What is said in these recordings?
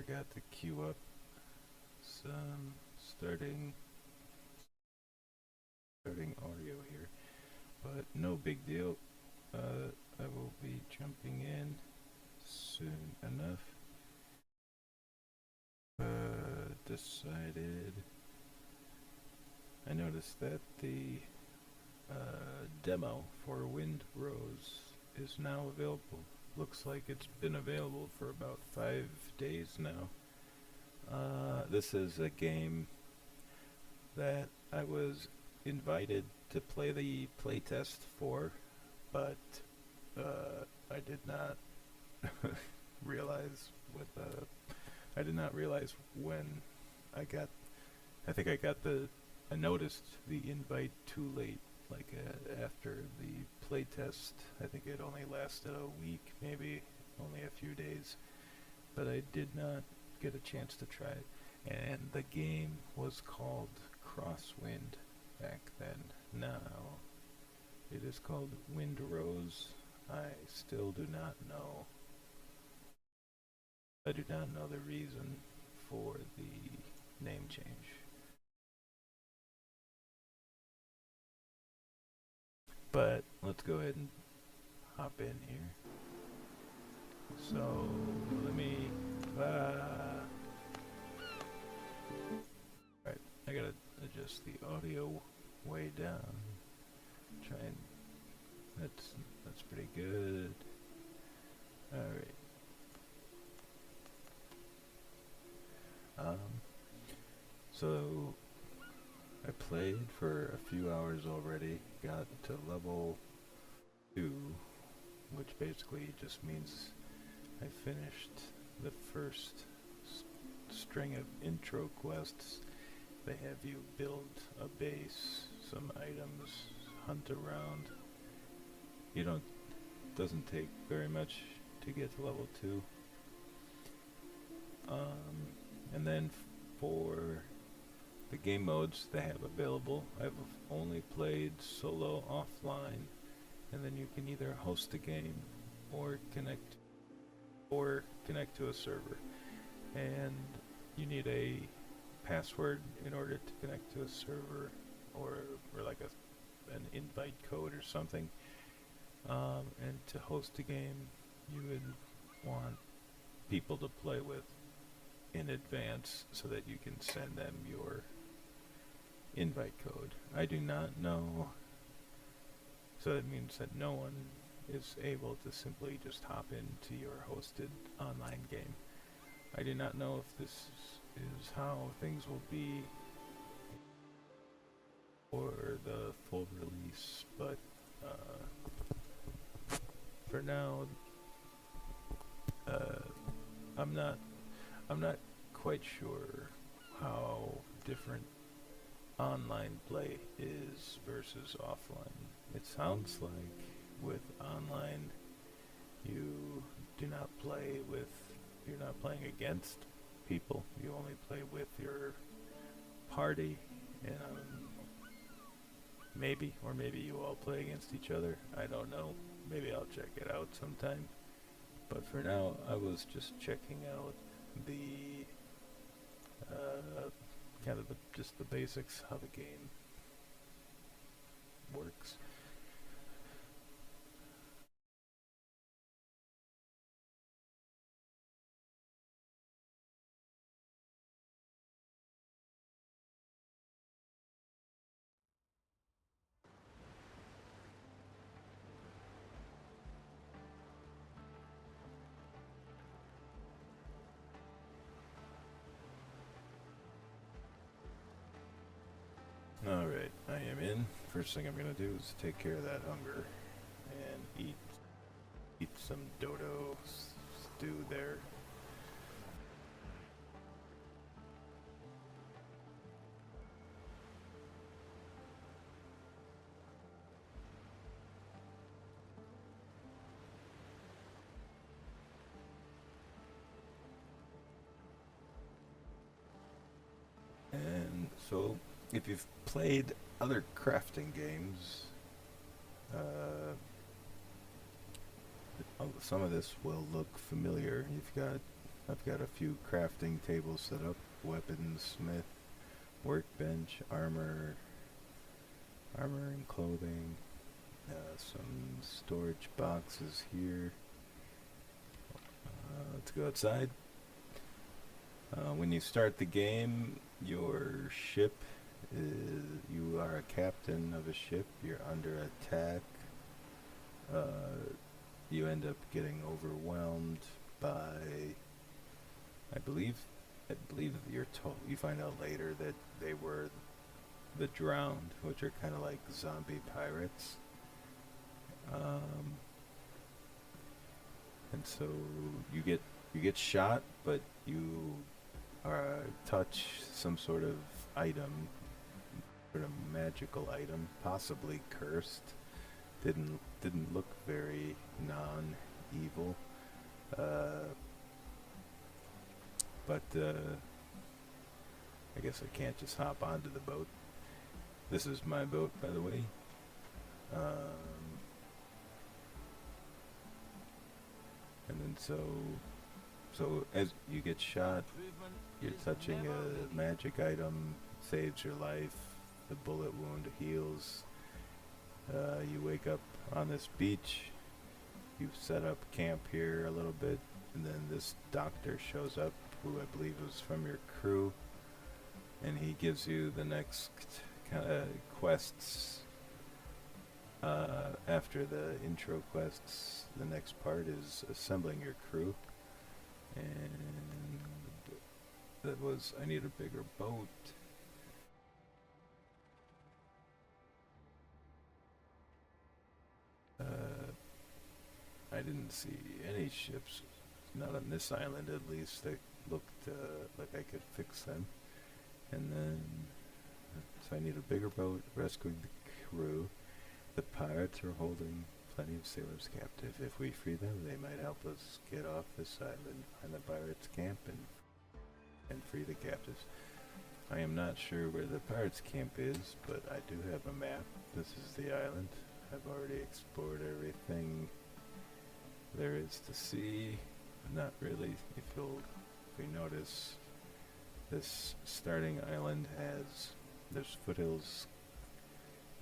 forgot to queue up some starting audio here, but no big deal. I will be jumping in soon enough. Decided. I noticed that the demo for Windrose is now available. Looks like it's been available for about 5 days now. This is a game that I was invited to play the playtest for, but I did not realize I did not realize when I got. I think I noticed the invite too late. Like after the playtest, I think it only lasted a week, maybe only a few days, but I did not get a chance to try it. And the game was called Crosswind back then. Now it is called Windrose. I still do not know. I do not know the reason for the name change. But let's go ahead and hop in here. So let me. Alright, I gotta adjust the audio way down. Try and that's pretty good. Alright. So I played for a few hours already, got to level 2, which basically just means I finished the first string of intro quests. They have you build a base, some items, hunt around. Doesn't take very much to get to level 2. And then for the game modes they have available, I've only played solo offline, and then you can either host a game or connect to a server, and you need a password in order to connect to a server, or like an invite code or something. And to host a game, you would want people to play with in advance so that you can send them your invite code. I do not know, so that means that no one is able to simply just hop into your hosted online game. I do not know if this is how things will be for the full release, but for now, I'm not quite sure how different online play is versus offline. It sounds like with online, you're not playing against people. You only play with your party, and maybe you all play against each other. I don't know. Maybe I'll check it out sometime. But for now, I was just checking out the just the basics, how the game works. Alright, I am in. First thing I'm gonna do is take care of that hunger and eat some dodo stew there. And so, if you've played other crafting games, some of this will look familiar. You've got I've got a few crafting tables set up, weapons, smith, workbench, armor and clothing, some storage boxes here. Let's go outside. When you start the game, your ship is, you are a captain of a ship, you're under attack. You end up getting overwhelmed by, I believe you're told, you find out later that they were the drowned, which are kind of like zombie pirates. And so you get shot, but you touch some sort of item, sort of magical item, possibly cursed. Didn't look very non-evil, but I guess I can't just hop onto the boat. This is my boat, by the way. And then so as you get shot, you're touching a magic item, saves your life. The bullet wound heals. You wake up on this beach. You've set up camp here a little bit, and then this doctor shows up, who I believe was from your crew, and he gives you the next kind of quests. After the intro quests, the next part is assembling your crew, and that was, I need a bigger boat. I didn't see any ships, not on this island at least, that looked like I could fix them. And then, so I need a bigger boat, rescuing the crew. The pirates are holding plenty of sailors captive. If we free them, they might help us get off this island, find the pirates' camp, and free the captives. I am not sure where the pirates' camp is, but I do have a map. This is the island. I've already explored everything there is to see. Not really. If you notice, this starting island there's foothills.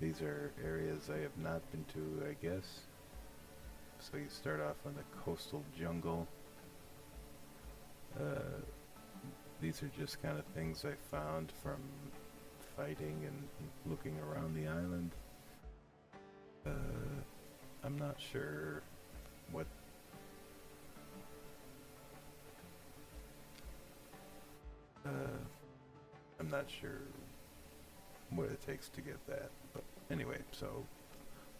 These are areas I have not been to, I guess. So you start off on the coastal jungle. These are just kind of things I found from fighting and looking around the island. I'm not sure what I'm not sure what it takes to get that, but anyway, so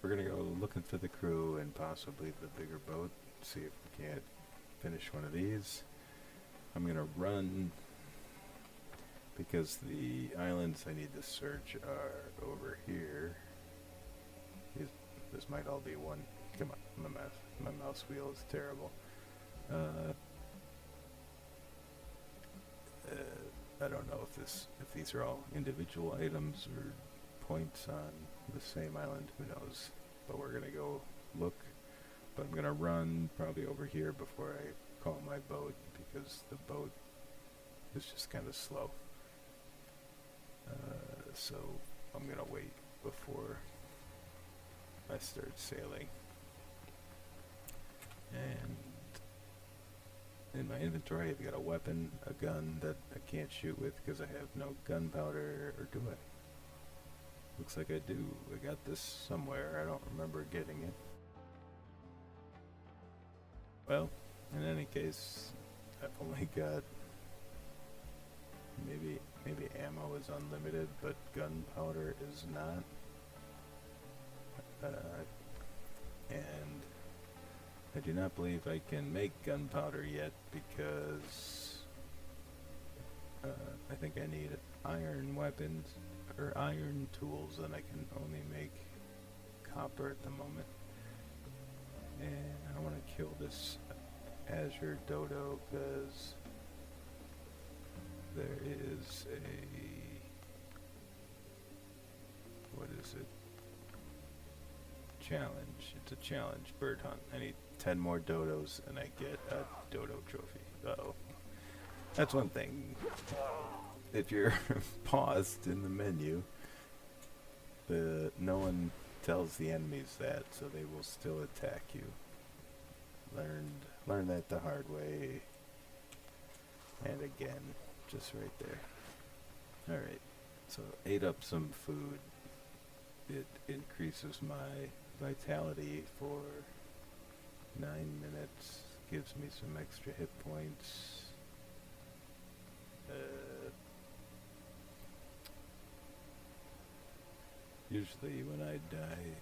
we're gonna go looking for the crew and possibly the bigger boat, see if we can't finish one of these. I'm gonna run because the islands I need to search are over here. This might all be one. Come on, my mouse wheel is terrible. I don't know if these are all individual items or points on the same island. Who knows? But we're gonna go look. But I'm gonna run probably over here before I call my boat, because the boat is just kind of slow. So I'm gonna wait before I start sailing. And in my inventory I've got a weapon, a gun that I can't shoot with because I have no gunpowder, or do I? Looks like I do. I got this somewhere. I don't remember getting it. Well, in any case, I've only got maybe ammo is unlimited, but gunpowder is not. And I do not believe I can make gunpowder yet, because I think I need iron weapons or iron tools, and I can only make copper at the moment. And I want to kill this azure dodo because there is what is it? Challenge. It's a challenge bird hunt. I need 10 more dodos and I get a dodo trophy. Uh-oh. That's one thing. If you're paused in the menu, no one tells the enemies that, so they will still attack you. Learn that the hard way. And again, just right there. Alright, so ate up some food. It increases my vitality for 9 minutes, gives me some extra hit points. Usually when I die,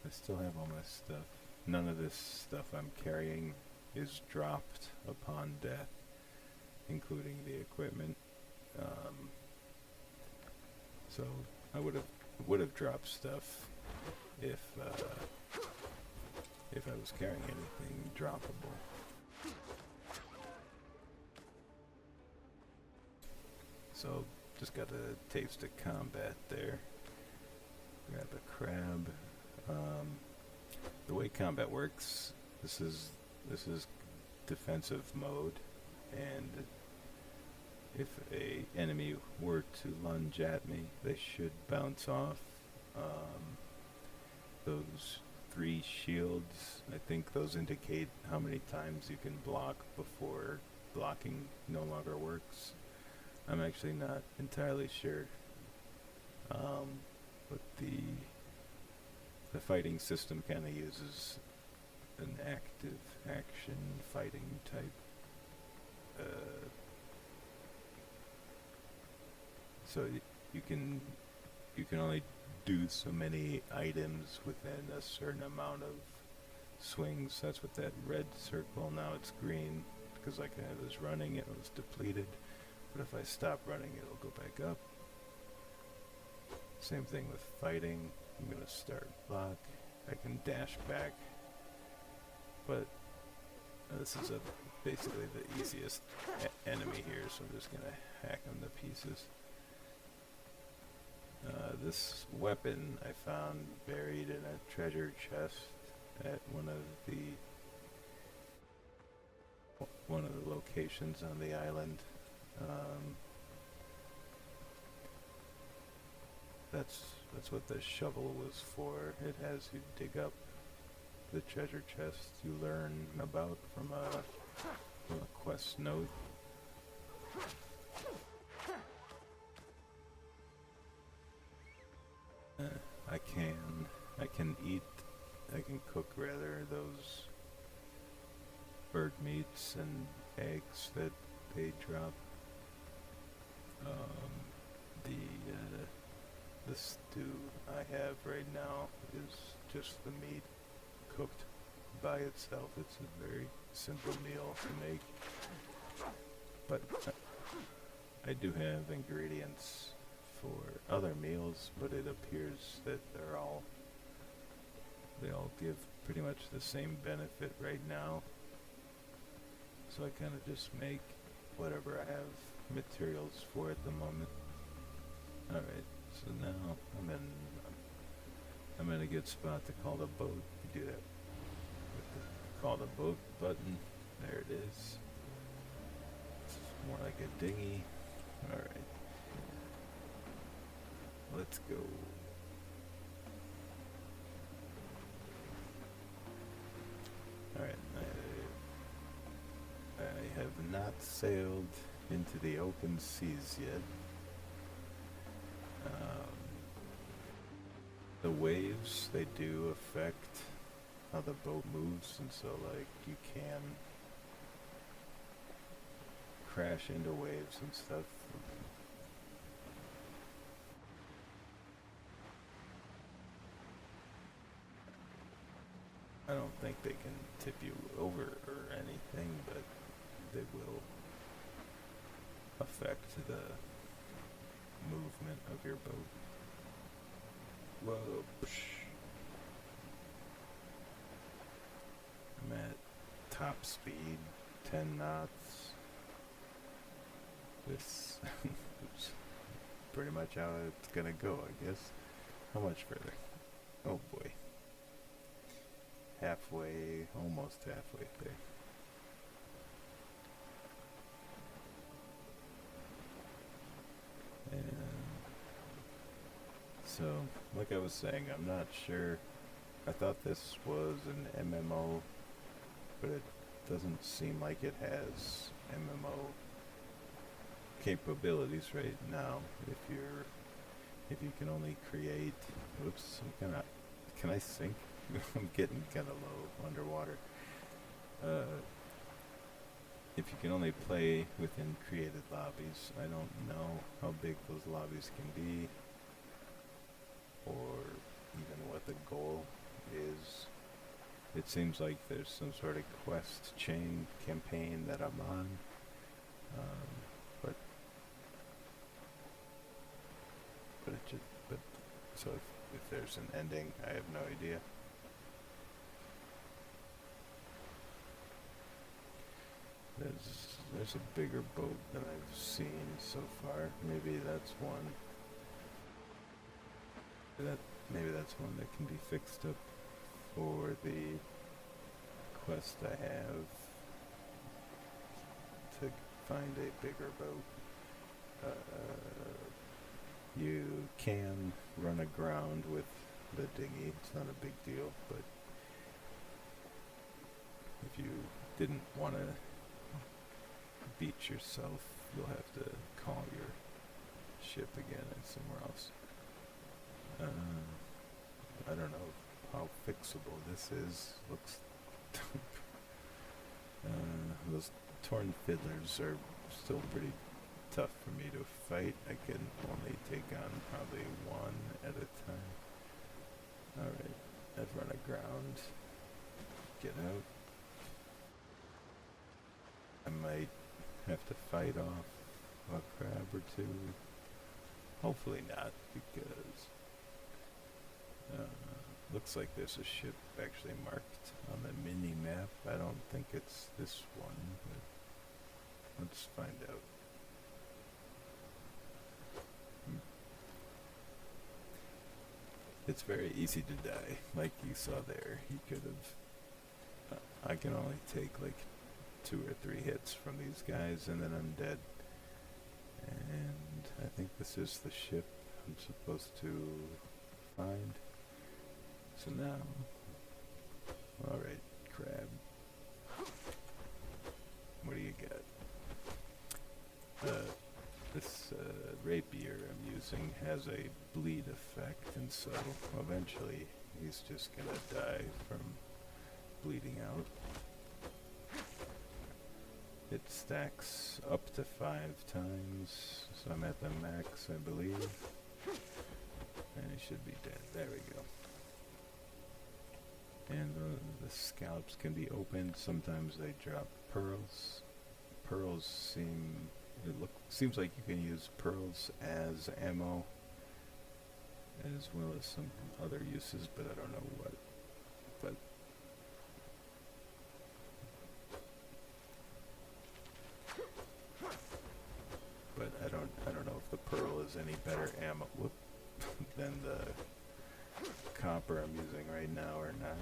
I still have all my stuff. None of this stuff I'm carrying is dropped upon death, including the equipment. So I would have dropped stuff if I was carrying anything droppable. So just got a taste of combat there. Grab a crab. The way combat works, this is defensive mode, and if a enemy were to lunge at me, they should bounce off. Those 3 shields, I think those indicate how many times you can block before blocking no longer works. I'm actually not entirely sure. But the fighting system kind of uses an active action fighting type. So you can only do so many items within a certain amount of swings. That's what that red circle, now it's green, because like I was running, it was depleted. But if I stop running, it'll go back up. Same thing with fighting. I'm going to start block. I can dash back. But this is basically the easiest enemy here, so I'm just going to hack him to pieces. This weapon I found buried in a treasure chest at one of the locations on the island. That's what the shovel was for. It has you dig up the treasure chest you learn about from a quest note. I can cook rather those bird meats and eggs that they drop. The stew I have right now is just the meat cooked by itself. It's a very simple meal to make, but I do have ingredients for other meals, but it appears that they all give pretty much the same benefit right now. So I kind of just make whatever I have materials for at the moment. Alright, so now I'm in a good spot to call the boat. You do that with the call the boat button. There it is. It's more like a dinghy. Alright. Let's go. Alright, I have not sailed into the open seas yet. The waves, they do affect how the boat moves, and so like you can crash into waves and stuff. I don't think they can tip you over or anything, but they will affect the movement of your boat. Whoa. I'm at top speed, 10 knots. This is pretty much how it's gonna go, I guess. How much further? Oh boy. Halfway, almost halfway there. So, like I was saying, I'm not sure. I thought this was an MMO, but it doesn't seem like it has MMO capabilities right now. If you can only create, oops, can I sink? I'm getting kind of low underwater. If you can only play within created lobbies, I don't know how big those lobbies can be, or even what the goal is. It seems like there's some sort of quest chain campaign that I'm on, but so if there's an ending, I have no idea. There's a bigger boat than I've seen so far. Maybe that's one. Maybe that's one that can be fixed up for the quest I have to find a bigger boat. You can run aground with the dinghy. It's not a big deal, but if you didn't want to beach yourself, you'll have to call your ship again and somewhere else. I don't know how fixable this is. Looks those torn fiddlers are still pretty tough for me to fight. I can only take on probably one at a time. Alright, I've run aground. Get out. I might have to fight off a crab or two. Hopefully not, because looks like there's a ship actually marked on the mini map. I don't think it's this one, but let's find out. It's very easy to die, like you saw there. He could have. I can only take like 2 or 3 hits from these guys, and then I'm dead. And I think this is the ship I'm supposed to find. So now, alright, crab. What do you got? This rapier I'm using has a bleed effect, and so eventually he's just gonna die from bleeding out. It stacks up to 5 times, so I'm at the max, I believe. And he should be dead. There we go. And the scalps can be opened. Sometimes they drop pearls. Pearls seems like you can use pearls as ammo, as well as some other uses, but I don't know what. But I don't know if the pearl is any better ammo than the copper I'm using right now or not.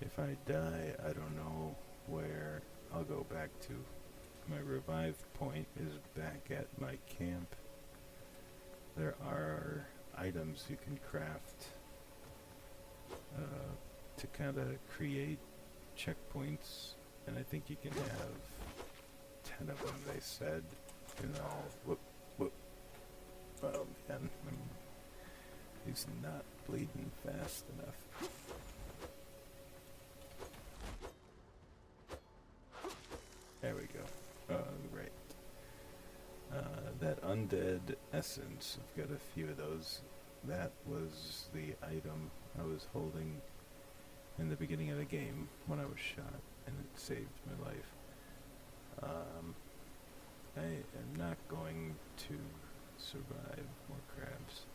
If I die, I don't know where I'll go back to. My revive point is back at my camp. There are items you can craft to kind of create checkpoints, and I think you can have 10 of them, they said. Whoop. Oh man, he's not bleeding fast enough. There we go. Right. That undead essence, I've got a few of those. That was the item I was holding in the beginning of the game when I was shot, and it saved my life. I am not going to survive more crabs.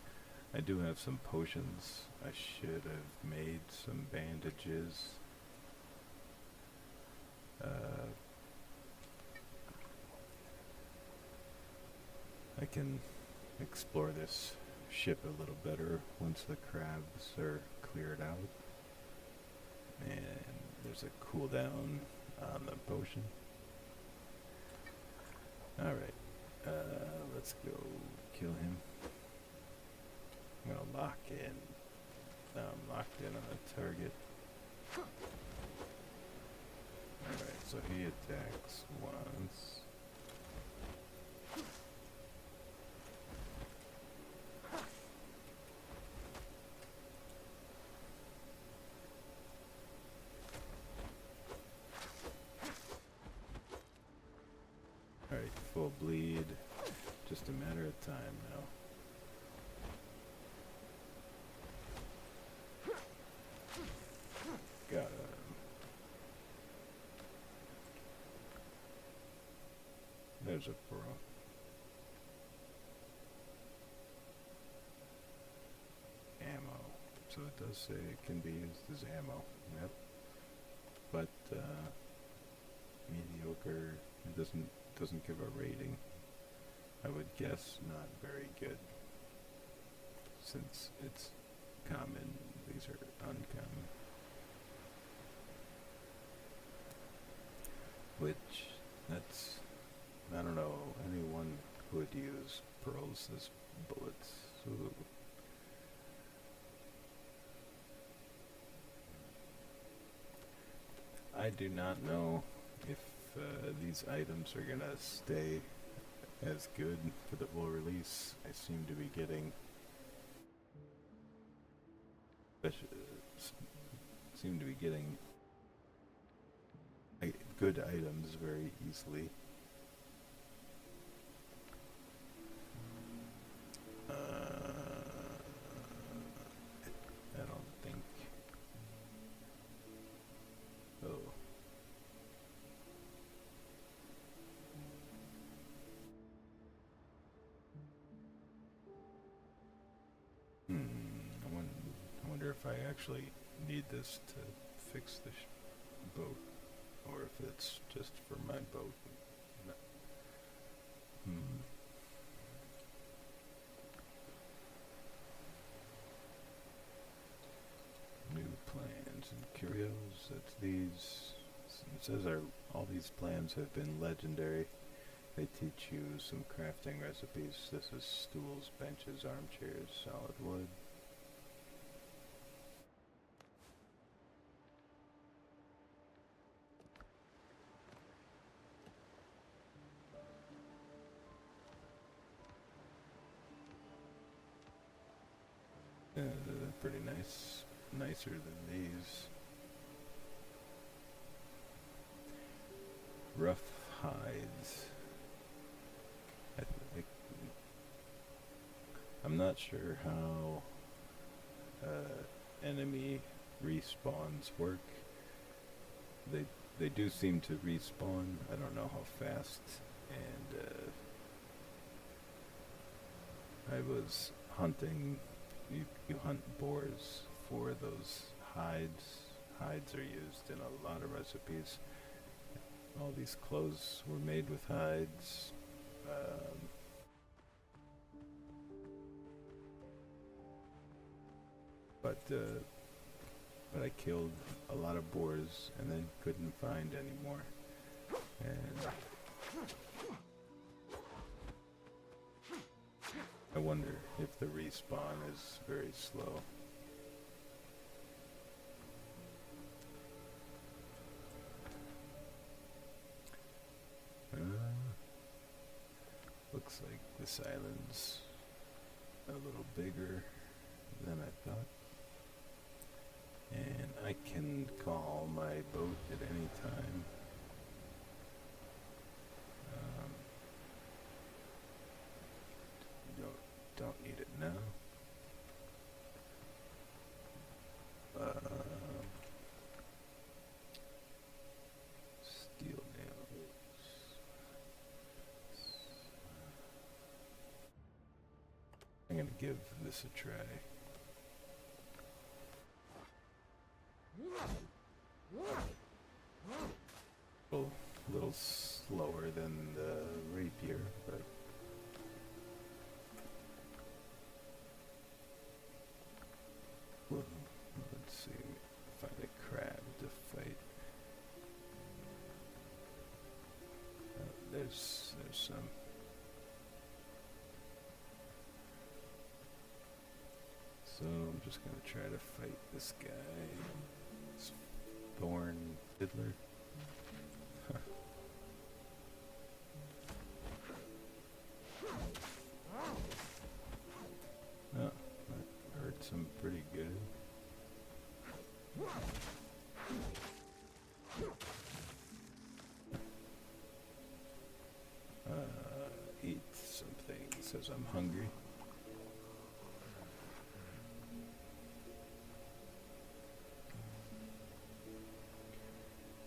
I do have some potions. I should have made some bandages. I can explore this ship a little better once the crabs are cleared out. And there's a cooldown on the potion. Alright, Let's go kill him. I'm gonna lock in. Now I'm locked in on a target. Alright, so he attacks once. Alright, full bleed. Just a matter of time now. Got him. There's a pro. Ammo. So it does say it can be used as ammo. Yep. But mediocre. It doesn't give a rating. I would guess not very good. Since it's common, these are uncommon. Which, that's, I don't know, anyone would use pearls as bullets. Ooh. I do not know if these items are gonna stay as good for the full release. I seem to be getting good items very easily. I don't think. Oh. I wonder if I actually need this to fix the boat, or if it's just for my boat. No. New plans and curios. That's these. It says all these plans have been legendary. They teach you some crafting recipes. This is stools, benches, armchairs, solid wood. Yeah, they're pretty nice. Nicer than these. Rough hides. I'm not sure how enemy respawns work. They do seem to respawn. I don't know how fast. And I was hunting. You hunt boars for those hides. Hides are used in a lot of recipes. All these clothes were made with hides. But I killed a lot of boars and then couldn't find any more. And I wonder if the respawn is very slow. Looks like this island's a little bigger than I thought. And I can call my boat at any time. Don't need it now. Steel nails. I'm gonna give this a try. A little slower than the rapier, but let's see, find a crab to fight. There's some. So I'm just gonna try to fight this guy. This thorn fiddler. Oh, that hurts him pretty good. Eat something. It says I'm hungry.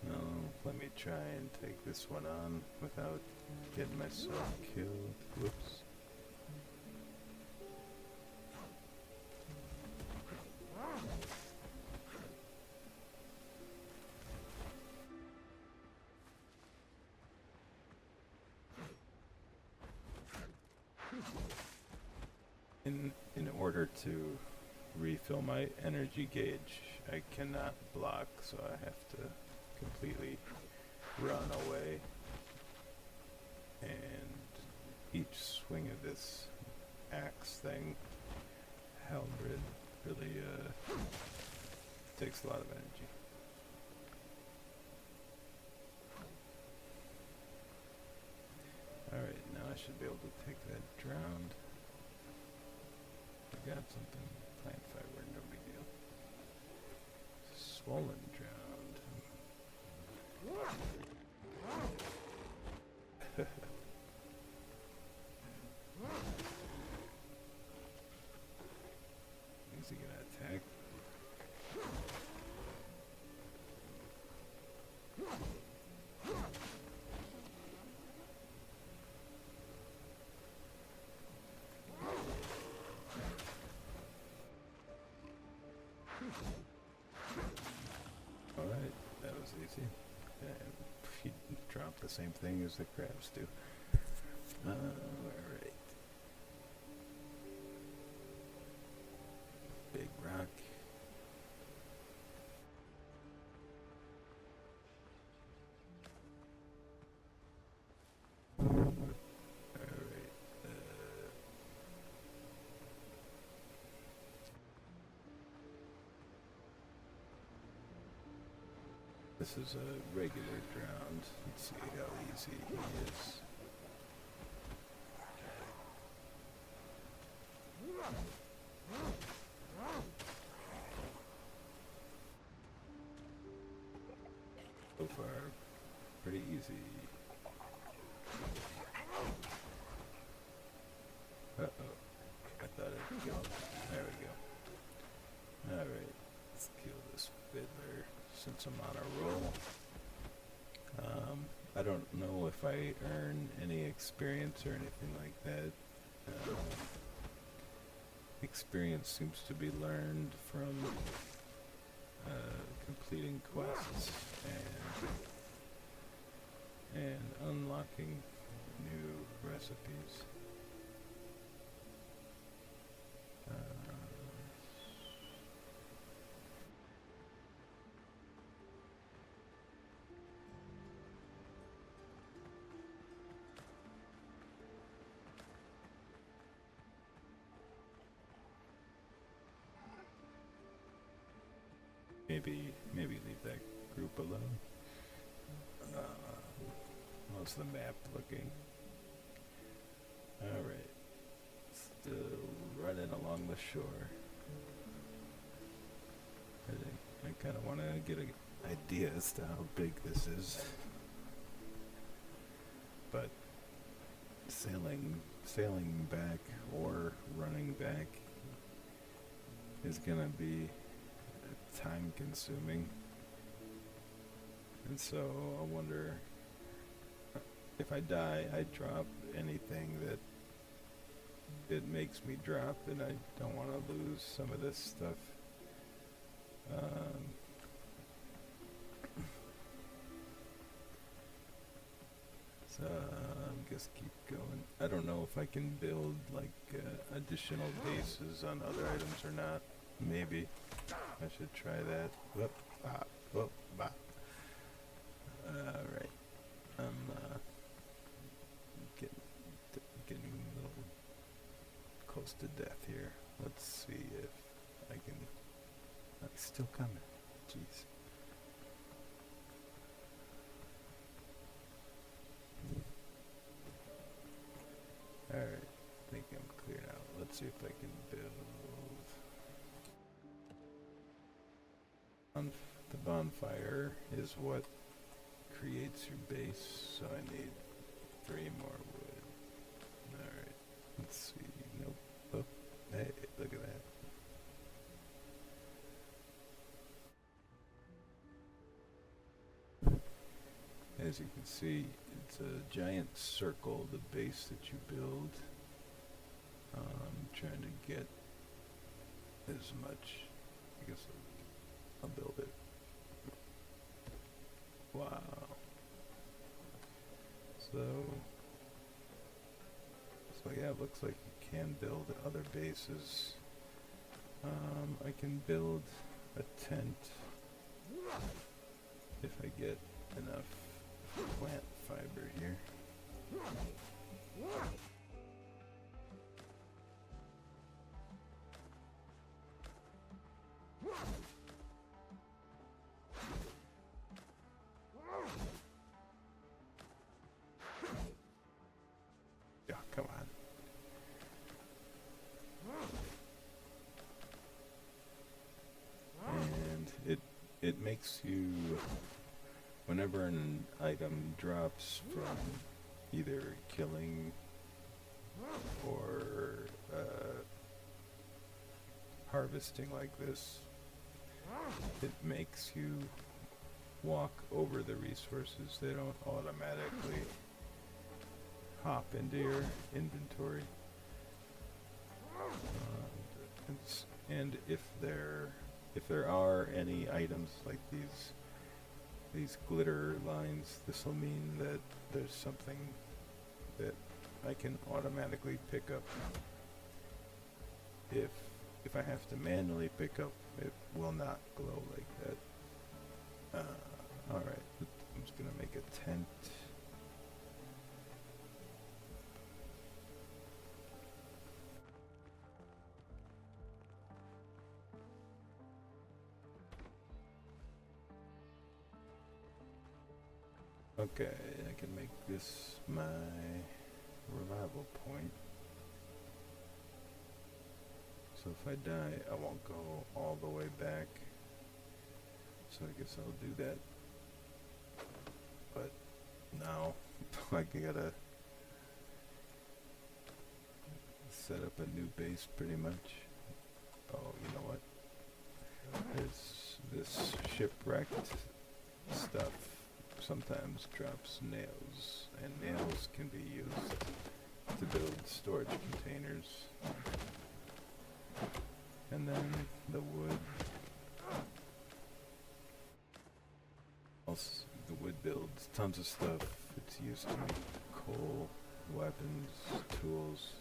No, let me try and take this one on without getting myself killed. Whoops. In order to refill my energy gauge, I cannot block, so I have to completely run away. And each swing of this axe thing, halberd, really takes a lot of energy. Alright, now I should be able to take that drowned. I got something. Plant fiber, no big deal. Swollen drowned. Is he gonna attack? Alright, that was easy. And he dropped the same thing as the crabs do. Alright. Big rock. Alright. This is a regular drowned. Let's see how easy he is. So far, pretty easy. Uh-oh. I thought I'd kill him. There we go. Alright, let's kill this fiddler since I'm on a roll. I don't know if I earn any experience or anything like that. Experience seems to be learned from completing quests and unlocking new recipes. Maybe leave that group alone. How's the map looking? Alright. Still running along the shore. I kind of want to get an idea as to how big this is. But sailing back or running back is going to be time consuming, and so I wonder if I die, I drop anything that it makes me drop, and I don't want to lose some of this stuff. So just keep going. I don't know if I can build like additional bases on other items or not. Maybe I should try that. Whoop, bop, whoop, bop. Alright. I'm getting a little close to death here. Let's see if I can... It's still coming. Jeez. Alright, I think I'm clear now. Let's see if I can build... The bonfire is what creates your base, so I need 3 more wood. Alright, let's see. Nope. Oh, hey, look at that. As you can see, it's a giant circle, the base that you build. Trying to get as much, I guess I'll build it. Wow. So yeah, it looks like you can build other bases. I can build a tent if I get enough plant fiber here. Yeah, come on. And it makes you, whenever an item drops from either killing or harvesting like this, it makes you walk over the resources. They don't automatically hop into your inventory. And if there are any items like these glitter lines, this will mean that there's something that I can automatically pick up. If I have to manually pick up, it will not glow like that. Alright, I'm just gonna make a tent. Okay, I can make this my revival point. So if I die, I won't go all the way back. So I guess I'll do that. But now, I gotta set up a new base pretty much. Oh, you know what? There's this shipwrecked stuff. Sometimes drops nails, and nails can be used to build storage containers. And then the wood. Also, the wood builds tons of stuff. It's used to make coal, weapons, tools,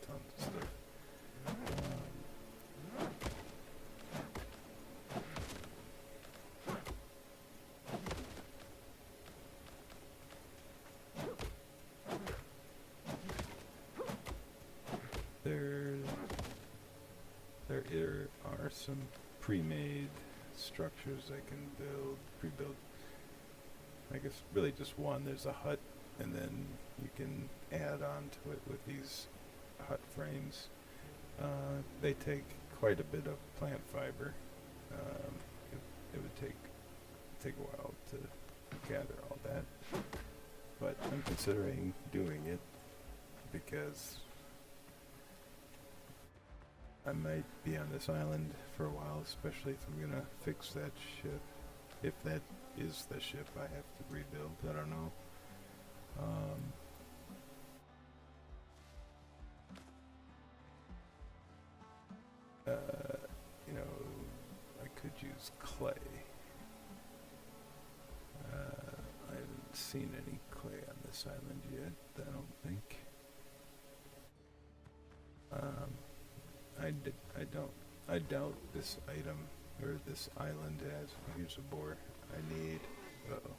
tons of stuff. There are some pre-made structures I can pre-build. I guess really just one. There's a hut, and then you can add on to it with these hut frames. They take quite a bit of plant fiber. It would take a while to gather all that, but I'm considering doing it because I might be on this island for a while, especially if I'm gonna fix that ship. If that is the ship I have to rebuild, I don't know. You know, I could use clay. I haven't seen any clay on this island yet, I don't think. I doubt this item or this island has. Here's a boar. I need. Uh-oh.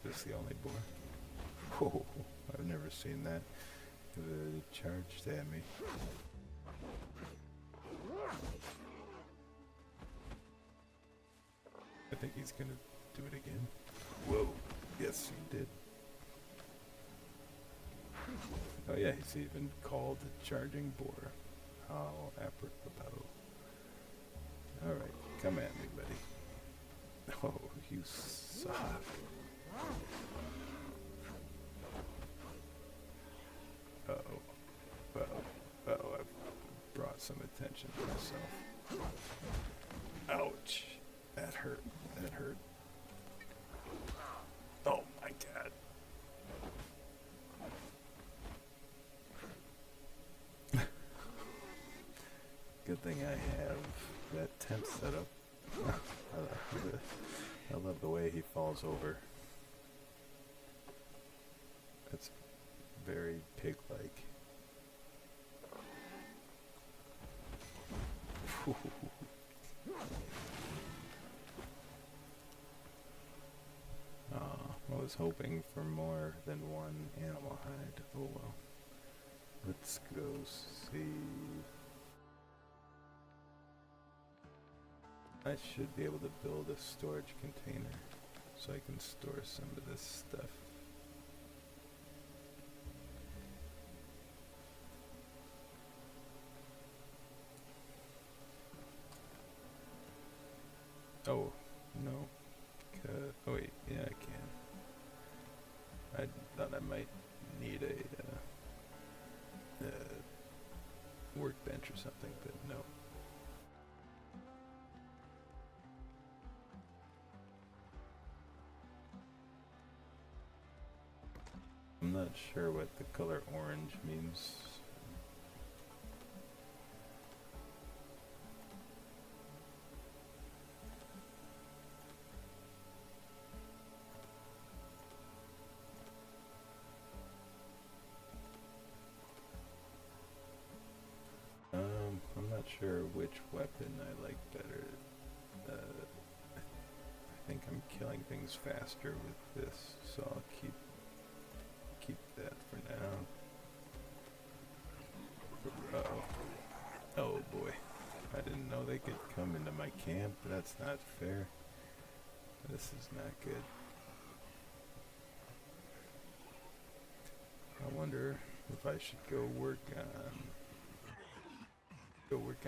Is this the only boar? Whoa! I've never seen that. It charged at me. think he's gonna do it again. Whoa. Yes, he did. Oh yeah, he's even called the charging boar. How apropos. Alright, come at me, buddy. Oh, you suck. Uh-oh. Uh-oh. Uh-oh, I've brought some attention to myself. Ouch. That hurt. That hurt. Oh my god. Good thing I have that tent set up. I love the way he falls over. It's very pig-like. I was hoping for more than one animal hide. Oh well. Let's go see. I should be able to build a storage container so I can store some of this stuff. Oh, no. Oh wait, yeah I can. I thought I might need a workbench or something, but no. I'm not sure what the color orange means. I'm not sure which weapon I like better. I think I'm killing things faster with this, so I'll keep that for now. Uh-oh. Oh boy. I didn't know they could come into my camp. That's not fair. This is not good. I wonder if I should go work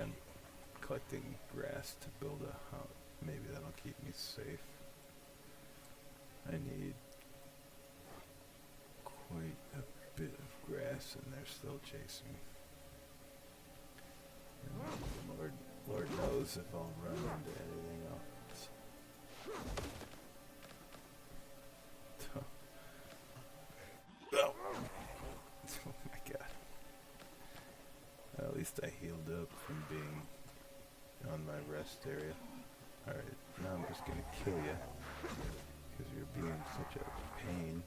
on collecting grass to build a house. Maybe that'll keep me safe. I need quite a bit of grass and they're still chasing me. And Lord knows if I'll run into anything else. Oh. Oh my god. At least I healed up from being on my rest area. Alright, now I'm just gonna kill you because you're being such a pain.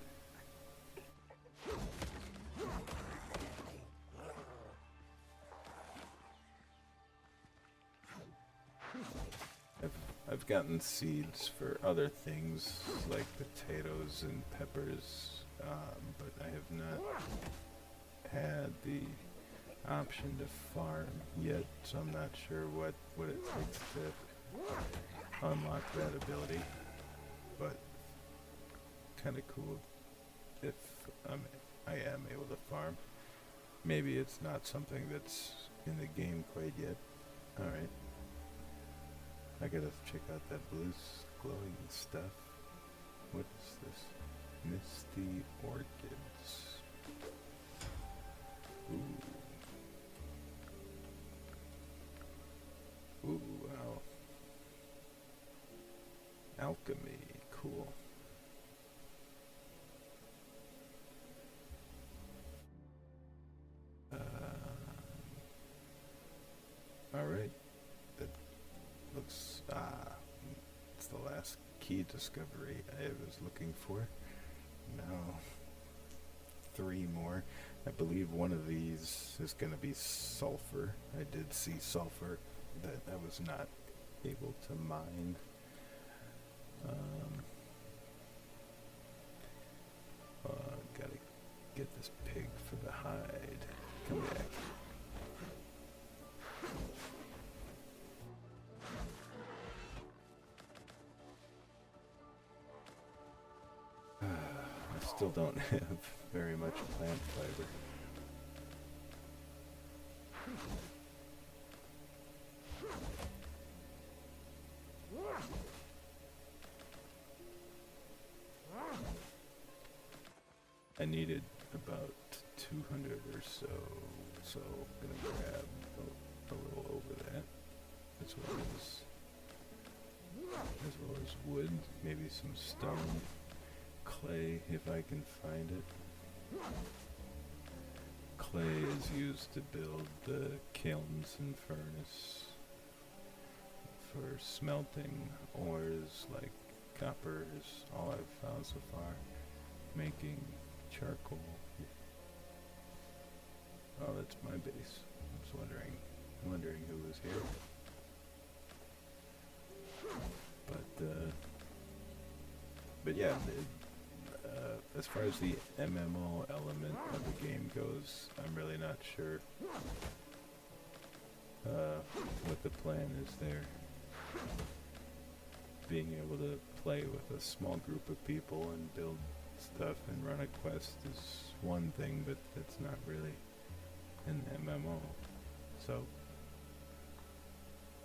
I've gotten seeds for other things like potatoes and peppers, but I have not had the option to farm yet, so I'm not sure what it takes to unlock that ability, but kind of cool if I am able to farm. Maybe it's not something that's in the game quite yet. Alright. I gotta check out that blue glowing stuff. What is this? Misty orchids. Ooh. Ooh, wow. Alchemy, cool. Alright. That looks, it's the last key discovery I was looking for. Now, 3 more. I believe one of these is going to be sulfur. I did see sulfur that I was not able to mine. Gotta get this pig for the hide. Come back. still don't have very much plant fiber. I needed about 200 or so, so I'm gonna grab a little over that, as well as wood, maybe some stone, clay if I can find it. Clay is used to build the kilns and furnace for smelting ores like copper is all I've found so far. Making charcoal. Oh, that's my base. I was wondering who was here. But yeah, as far as the MMO element of the game goes, I'm really not sure what the plan is there. Being able to play with a small group of people and build stuff and run a quest is one thing, but that's not really an MMO. So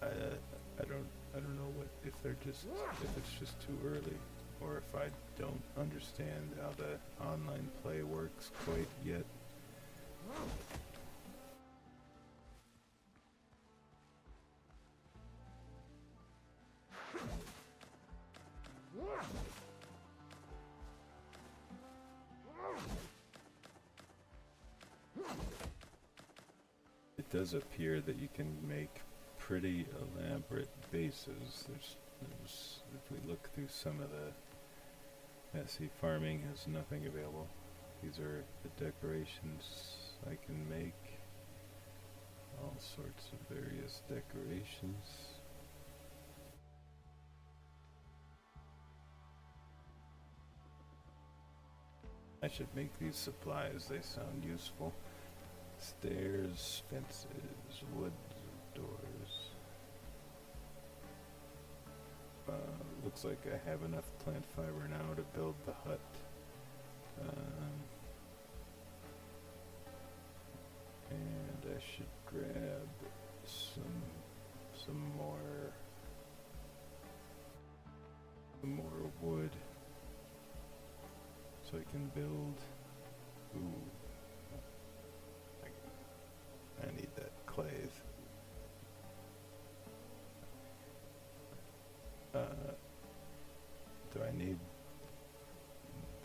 I don't know if it's just too early, or if I don't understand how the online play works quite yet. It does appear that you can make pretty elaborate bases. There's if we look through some of the see, farming has nothing available. These are the decorations I can make. All sorts of various decorations. I should make these supplies, they sound useful. Stairs, fences, wood doors. Looks like I have enough plant fiber now to build the hut. And I should grab some more wood so I can build. Ooh. I need that clay. Do I need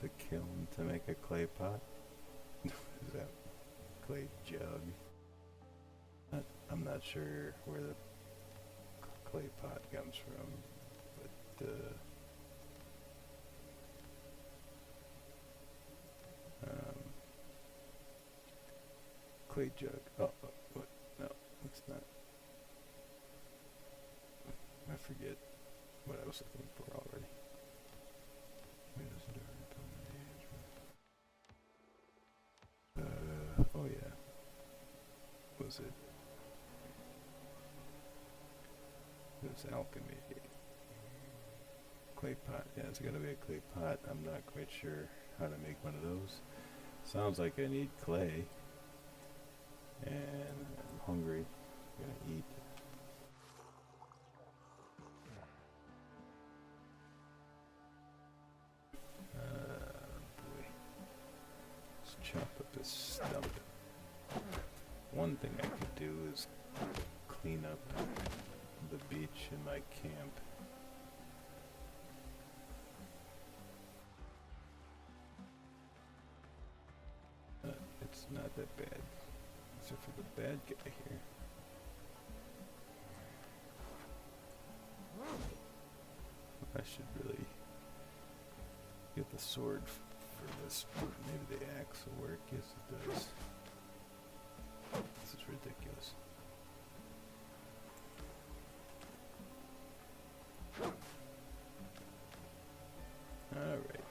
the kiln to make a clay pot? Is that clay jug? I'm not sure where the clay pot comes from, but clay jug. Oh, what? No, it's not. I forget what I was looking for already. Oh yeah. Was it? It was alchemy. Clay pot. Yeah, it's gotta be a clay pot. I'm not quite sure how to make one of those. Sounds like I need clay. And I'm hungry. I'm gonna eat. Boy. Let's chop up this stump. One thing I could do is clean up the beach in my camp. It's not that bad. Except for the bad guy here. I should really get the sword for this. Maybe the axe will work. Yes, it does. This is ridiculous. Alright.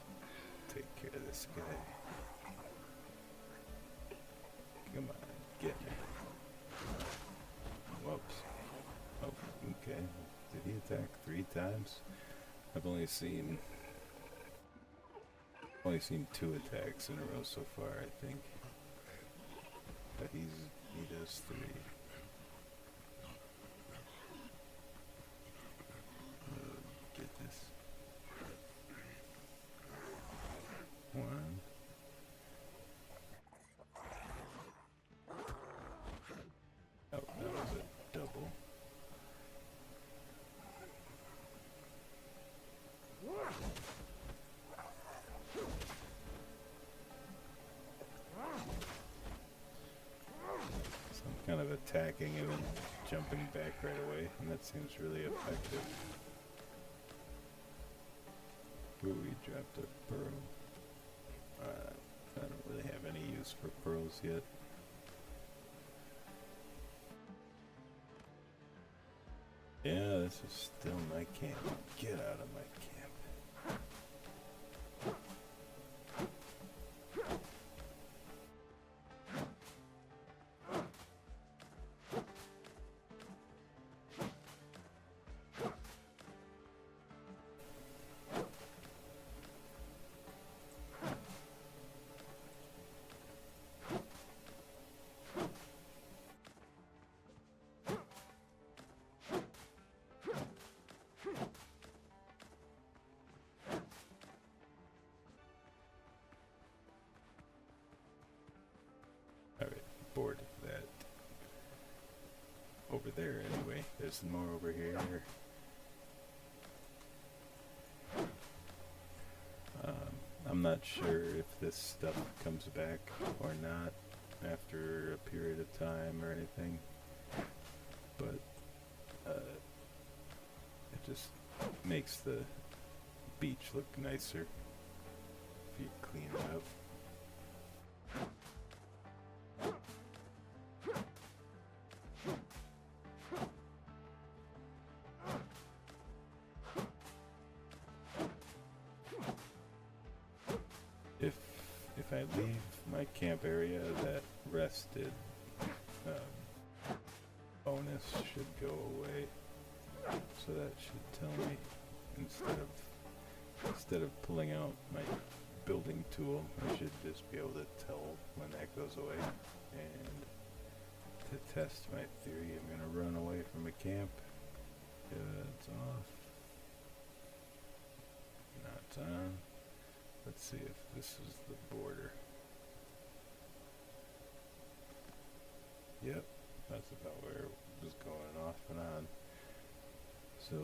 Take care of this guy. Come on, get me. Whoops. Oh, okay. Did he attack 3 times? I've only seen only seen 2 attacks in a row so far, I think. But he does 3. Oh, goodness. 1. Oh, that was a double. So I'm kind of attacking and then jumping back right away, and that seems really effective. Ooh, we dropped a pearl. I don't really have any use for pearls yet. Yeah, this is still my camp. Get out of my camp. Alright, bored of that. Over there anyway. There's more over here. I'm not sure if this stuff comes back or not after a period of time or anything, but it just makes the beach look nicer if you clean it up. If I leave my camp area, that rested bonus should go away. So that should tell me instead of pulling out my building tool, I should just be able to tell when that goes away. And to test my theory, I'm gonna run away from a camp. It's off. Now it's on. Let's see if this is the border. Yep, that's about where it was going off and on. So,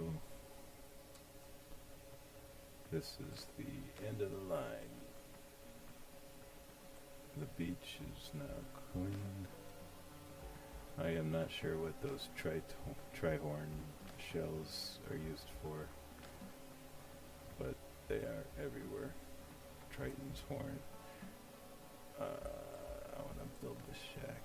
this is the end of the line. The beach is now clean. I am not sure what those trihorn shells are used for, but they are everywhere. Triton's horn. I want to build the shack.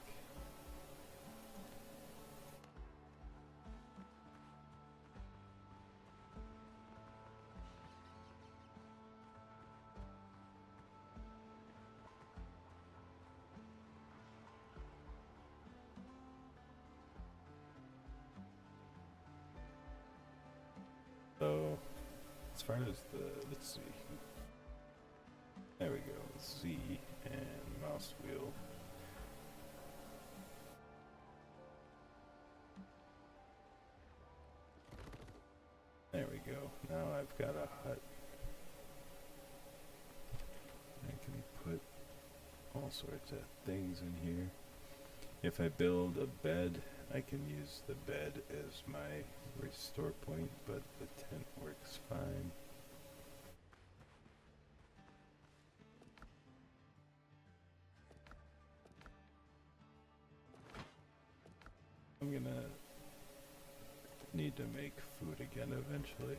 So, as far as let's see. There we go, Z and mouse wheel. There we go. Now I've got a hut. I can put all sorts of things in here. If I build a bed, I can use the bed as my restore point, but the tent works fine. I'm gonna need to make food again eventually.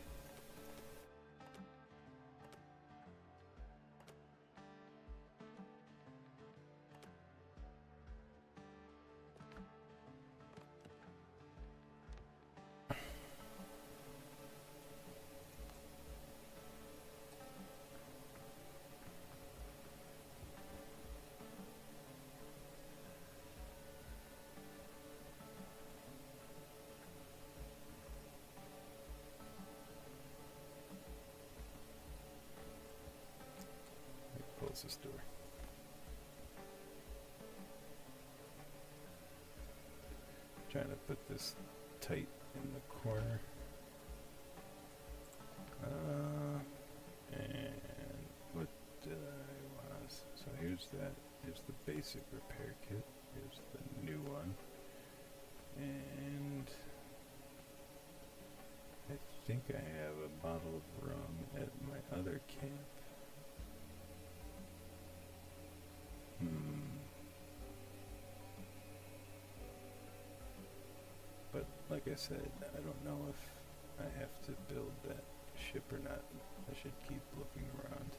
this door. Trying to put this tight in the corner. And what did I want? So here's that. Here's the basic repair kit. Here's the new one. And I think I have a bottle of rum at my other camp. But like I said, I don't know if I have to build that ship or not. I should keep looking around.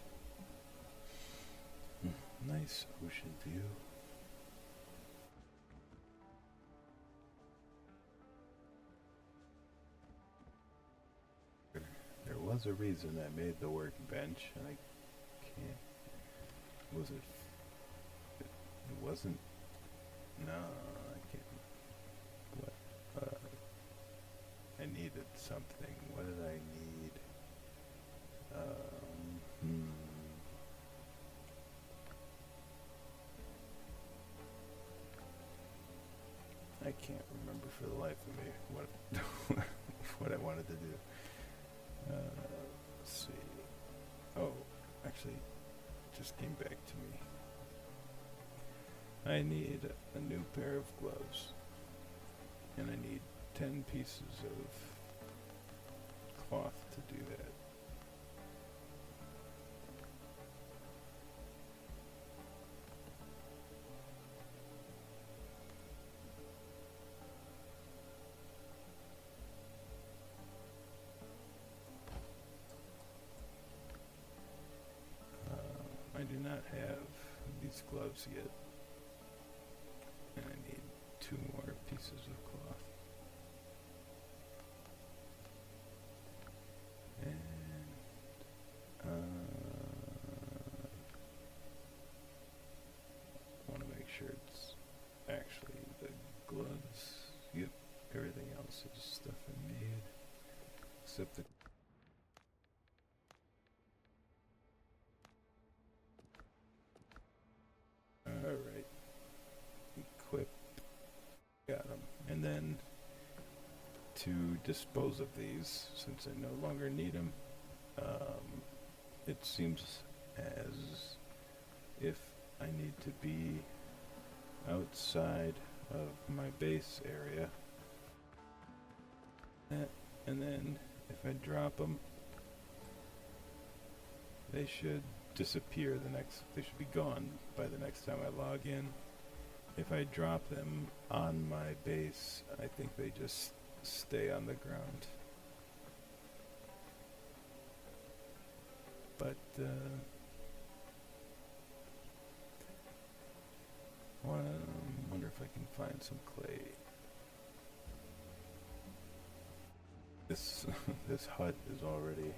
Nice ocean view. There was a reason I made the workbench, and I can't. Was it? It wasn't. No, I can't. What? I needed something. What did I need? I can't remember for the life of me what what I wanted to do. Let's see. Oh, actually, it just came back to me. I need a new pair of gloves, and I need 10 pieces of cloth to do that. I do not have these gloves yet, and I need 2 more pieces of cloth. And I want to make sure it's actually the gloves. Yep, everything else is stuff I made, except the Alright, equip, got them. And then to dispose of these, since I no longer need them, it seems as if I need to be outside of my base area. And then if I drop them, they should disappear they should be gone by the next time I log in. If I drop them on my base, I think they just stay on the ground. But wonder if I can find some clay. This this hut is already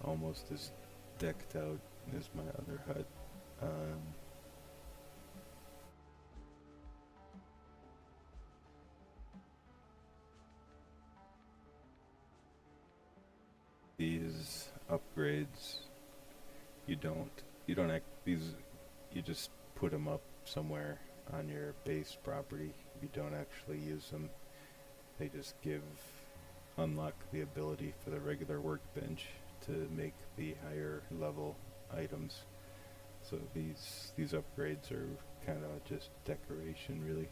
almost as decked out as my other hut. These upgrades, you just put them up somewhere on your base property. You don't actually use them. They just unlock the ability for the regular workbench to make the higher level items. So these upgrades are kind of just decoration, really.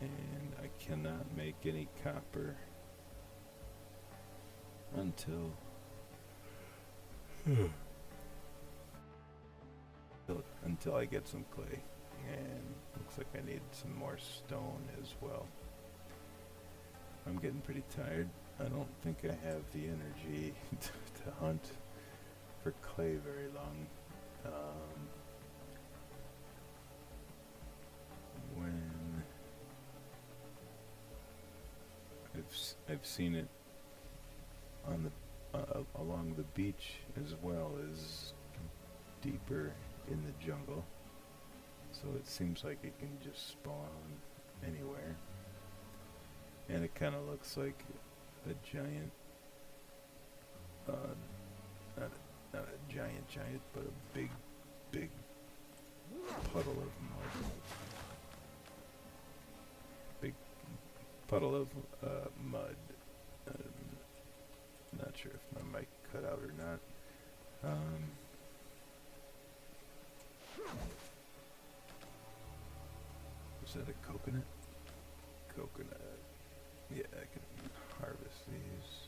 And I cannot make any copper until I get some clay, and looks like I need some more stone as well. I'm getting pretty tired. I don't think I have the energy to hunt for clay very long. When I've seen it on the along the beach as well as deeper in the jungle, so it seems like it can just spawn anywhere. And it kind of looks like a giant giant but a big, big puddle of mud. Big puddle of mud. Not sure if my mic cut out or not. Was that a coconut? Coconut. Yeah, I can harvest these.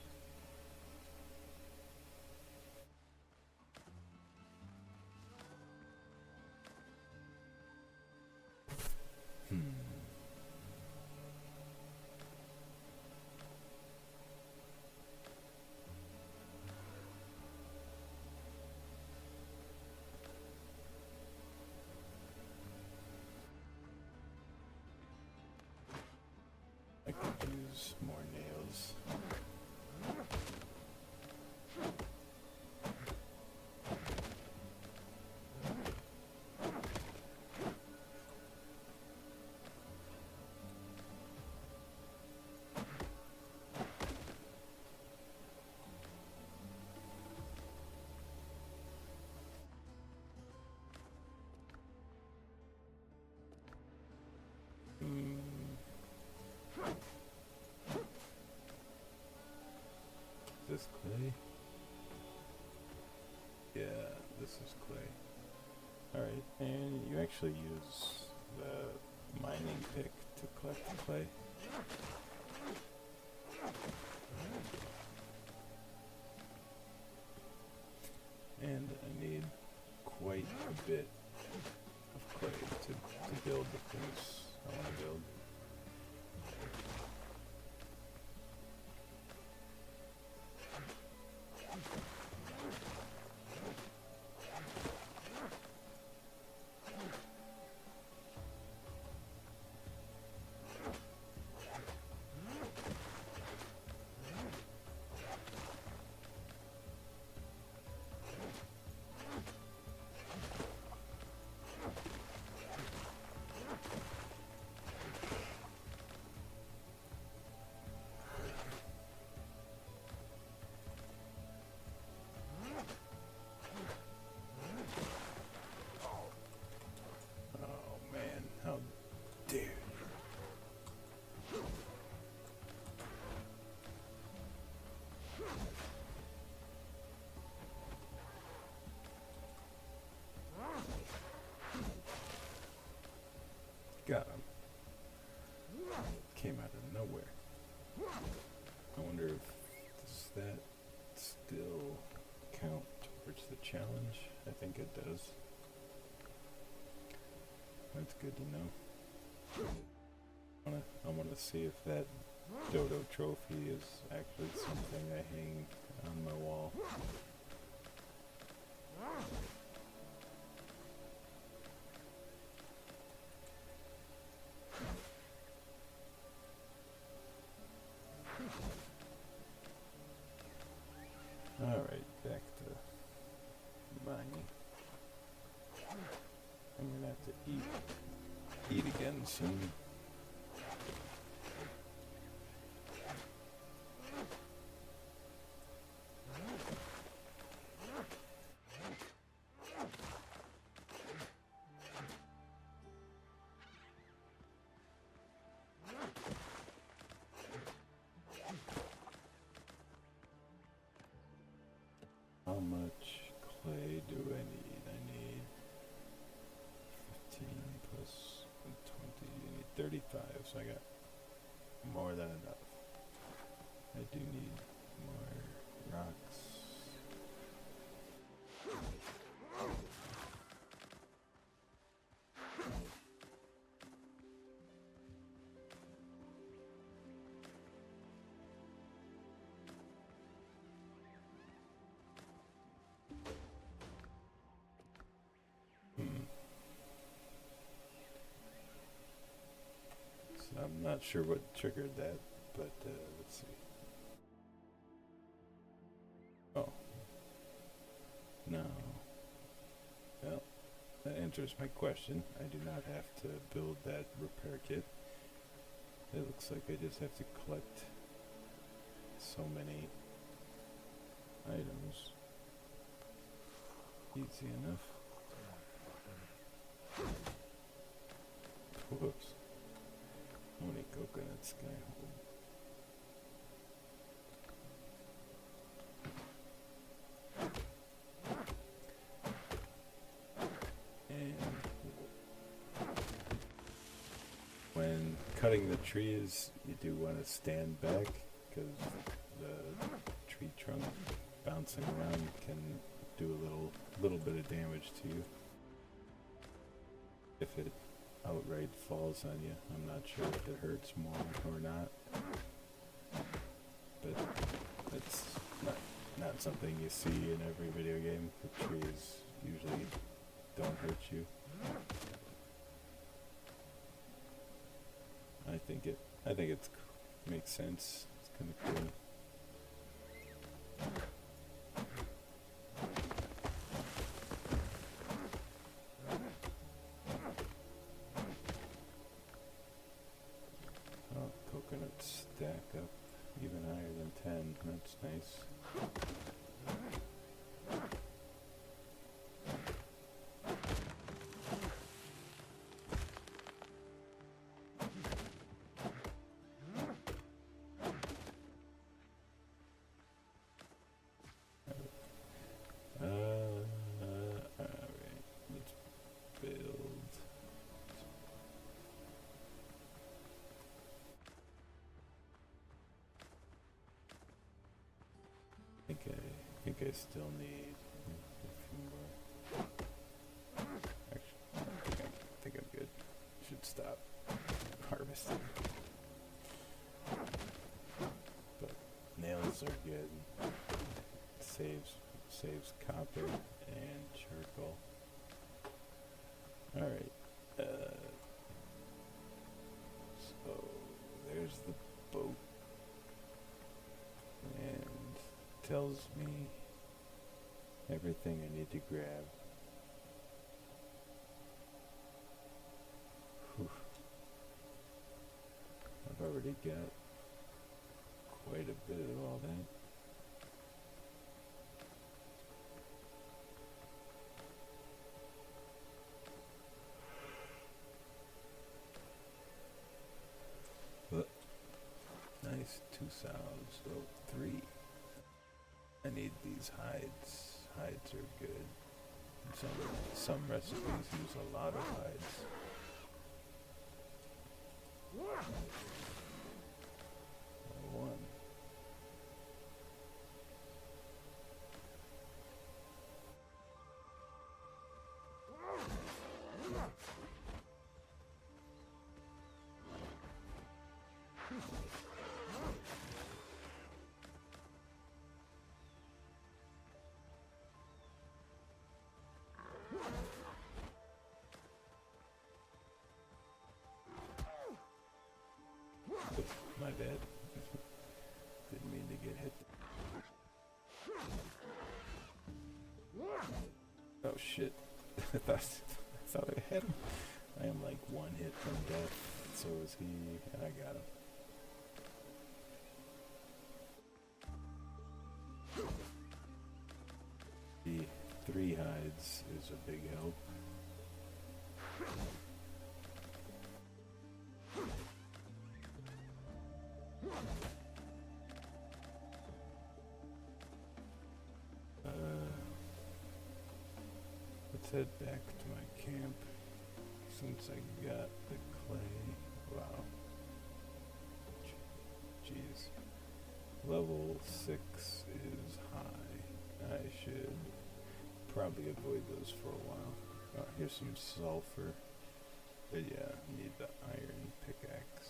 I could use more nails. This clay? Yeah, this is clay. Alright, and you actually use the mining pick to collect the clay. And I need quite a bit of clay to build the things I want to build. Got him. Came out of nowhere. I wonder if does that still count towards the challenge? I think it does. That's good to know. I want to see if that dodo trophy is actually something I hang on my wall. Alright, back to mining. I'm gonna have to eat again soon. How much clay do I need? I need 15 plus 20. You need 35, so I got more than enough. I do need more rocks. I'm not sure what triggered that, but let's see. Oh. No. Well, that answers my question. I do not have to build that repair kit. It looks like I just have to collect so many items. Easy enough. Whoops. How many coconuts can I hold? And when cutting the trees, you do want to stand back because the tree trunk bouncing around can do a little bit of damage to you. If it outright falls on you, I'm not sure if it hurts more or not. But that's not something you see in every video game. The trees usually don't hurt you. I think it makes sense. It's kind of cool. Oh, coconuts stack up even higher than 10. That's nice. Alright, let's build. I think I still need a few more. Actually, I think I'm good. Should stop harvesting. But nails are good. Saves copper and charcoal. Alright. So there's the boat. And tells me everything I need to grab. Whew. I've already got quite a bit of all that. Nice, 2 sows, so 3. I need these hides. Hides are good. Some recipes use a lot of hides. One. My bad. Didn't mean to get hit. Oh shit. I thought I had him. I am like 1 hit from death. So is he, and I got him. The 3 hides is a big help. Let's head back to my camp since I got the clay. Wow. Jeez. Level 6 is high. I should probably avoid those for a while. Oh, here's some sulfur. But yeah, need the iron pickaxe.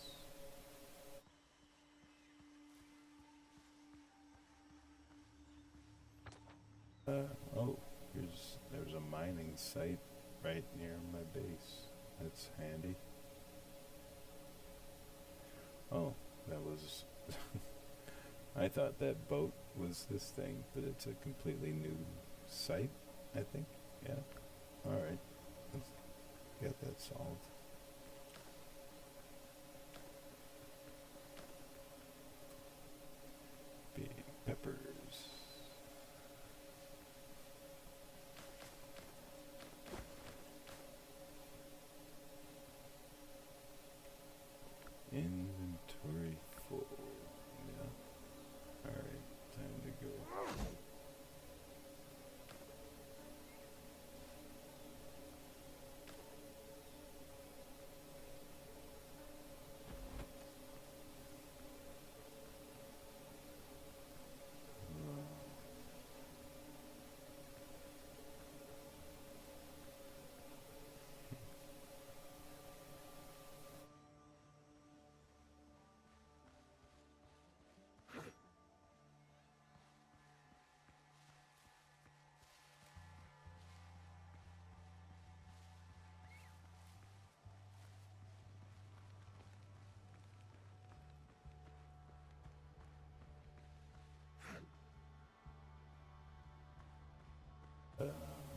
Oh, there's a mining site right near my base. That's handy. Oh, that was... I thought that boat was this thing, but it's a completely new site, I think. Yeah. Alright. Let's get that solved. Big peppers.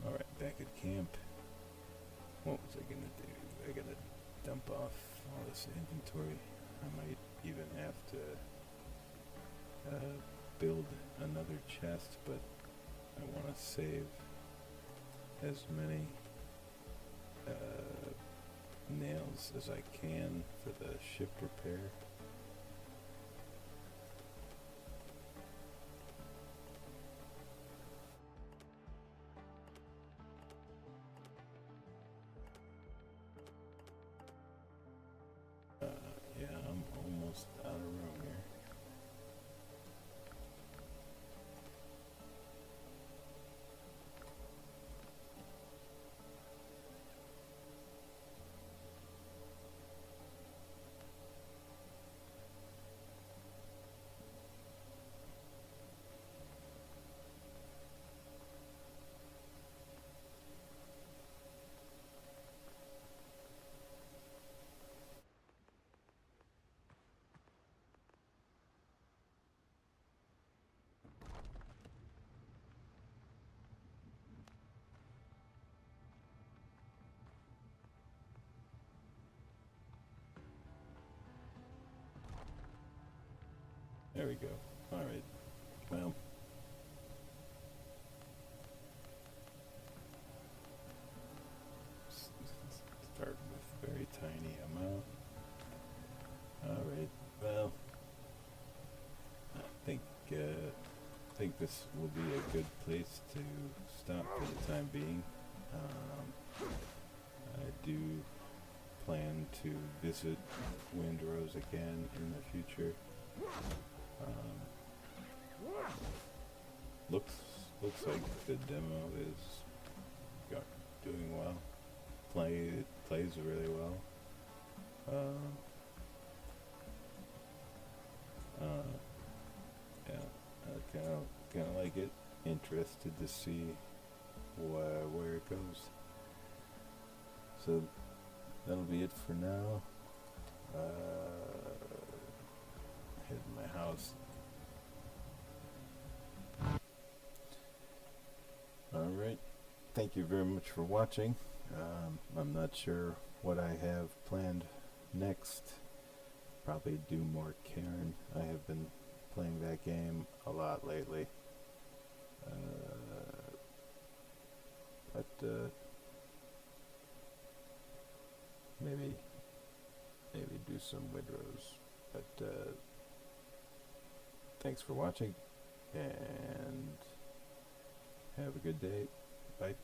Alright, back at camp. What was I gonna do? I gotta dump off all this inventory. I might even have to build another chest, but I want to save as many nails as I can for the ship repair. Yeah, I'm almost out of room here. There we go. Alright, well. Start with very tiny amount. Alright, well. I think this will be a good place to stop for the time being. I do plan to visit Windrose again in the future. Looks like the demo is doing well. Plays really well. Yeah, I kind of like it. Interested to see where it goes. So that'll be it for now. Head to my house. Alright, thank you very much for watching. I'm not sure what I have planned next. Probably do more Karen. I have been playing that game a lot lately. But maybe do some Windrose. But thanks for watching, and have a good day. Bye.